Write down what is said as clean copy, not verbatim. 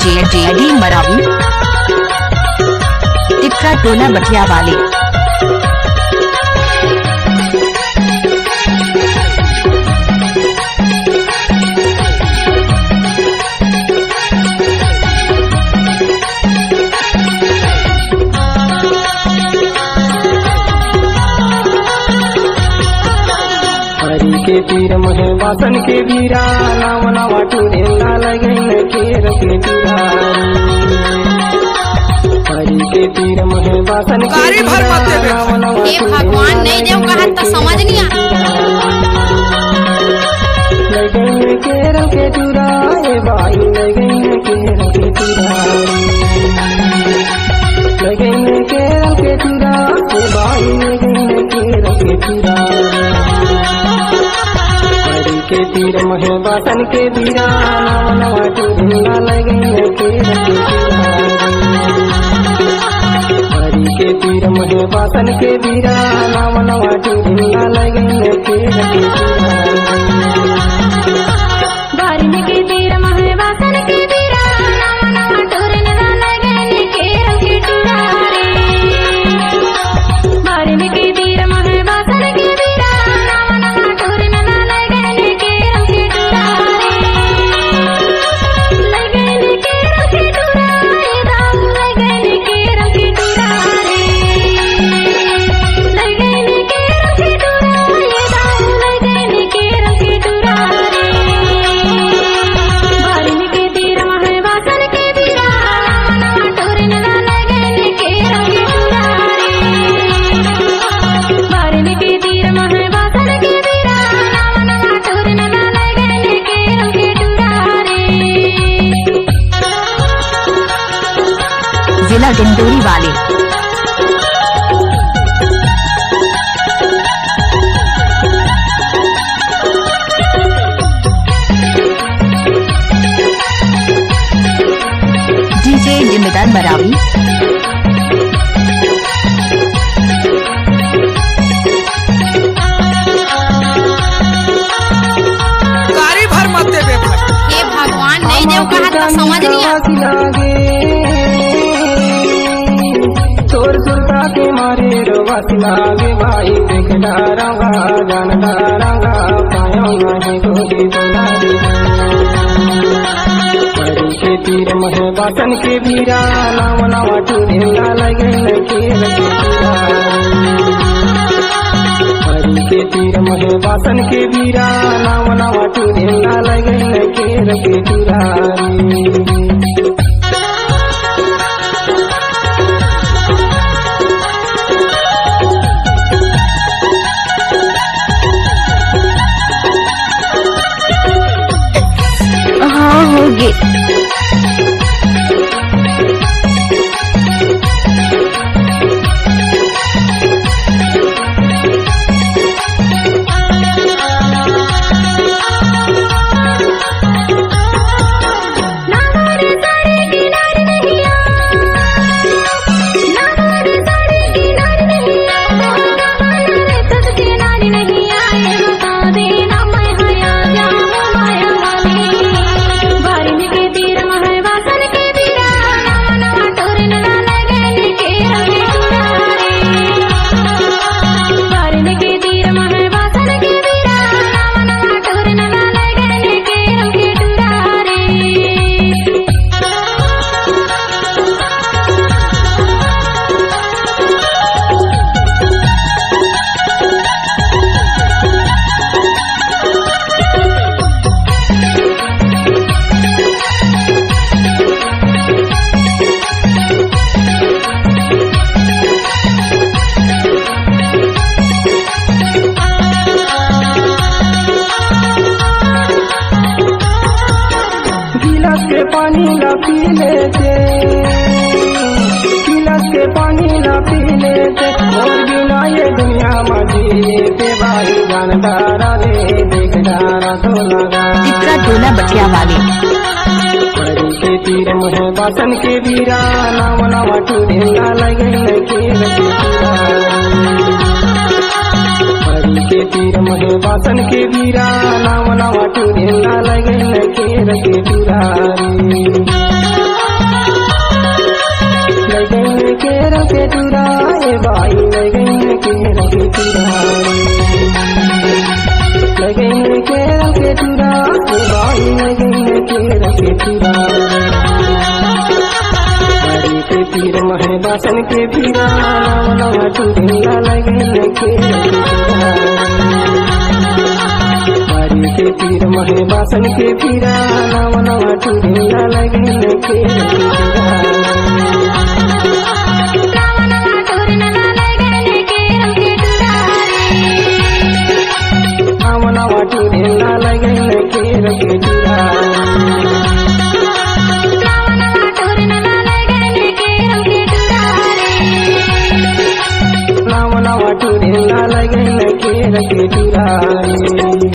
DJ Maravi tikka टोला बटिया वाले। के पीर महे वासन के बीरा नाम नवा टूरेला लगन केर के पीरा हरि के पीर महे वासन के बीरा नाम नवा ये भगवान नहीं देव कहा तो समझ नहीं आ लगन केर के टूरा ए भाई लगन केर के टूरा लगन केर के टूरा ए भाई लगन केर के टूरा के तीर महे वासन के बीरा नाम नवा टूरेला लगन केर के टूरा हरि के तीर महे वासन के बीरा नाम नवा टूरेला लगन केर के टूरा बारिन के तीर महे वासन के बीरा नाम नवा टूरेला लगन केर के टूरा बारिन के तीर महे वासन के बीरा नाम नवा टूरेला जिला डिंडोरी वाले। डीजे जिम्मेदार मरावी गाड़ी भर मत दे भाई। ये भगवान नहीं देव कहा तो समझ नहीं आ चोर सुरता के मारे रोवत लागे भाई देख डारांगा जान डारांगा पायों नहीं गोदी बना दे हरि के तीर महे वासन के बीरा नाम नवा टूरेला लगन केर के टूरा हरि के तीर महे वासन के बीरा नाम नवा टूरेला लगन केर के टूरा होगे पानी ला पी लेते गिलास के पानी ला पी लेते और बिना ये दुनिया में जीते भाई जानदारा रे देख डारा तो लगा टिक्का टोला बटिया वाले। हरि के तीर महे वासन के बीरा नाम नवा टूरेला लगन केर के टूरा हरि के तीर महे वासन के बीरा नाम नवा टूरेला लगन केर के टूरा लगे केरल के चूड़ा बाई लगे केरल के चूड़ा बारी के पीर महे बासन के पीरा नवा नवा टूरेला लगे केरल के चूड़ा बारी के पीर महे बासन के पीरा नवा नवा टूरेला लगे केरल के चूड़ा नवा नवा टोरन लगन केरल के चूड़ा नवा नवा टूरेला लगे केरल के चूड़ा नवा नवा टोरन लगन केरल के चूड़ा नवा नवा टूरेला लगे केरल के चूड़ा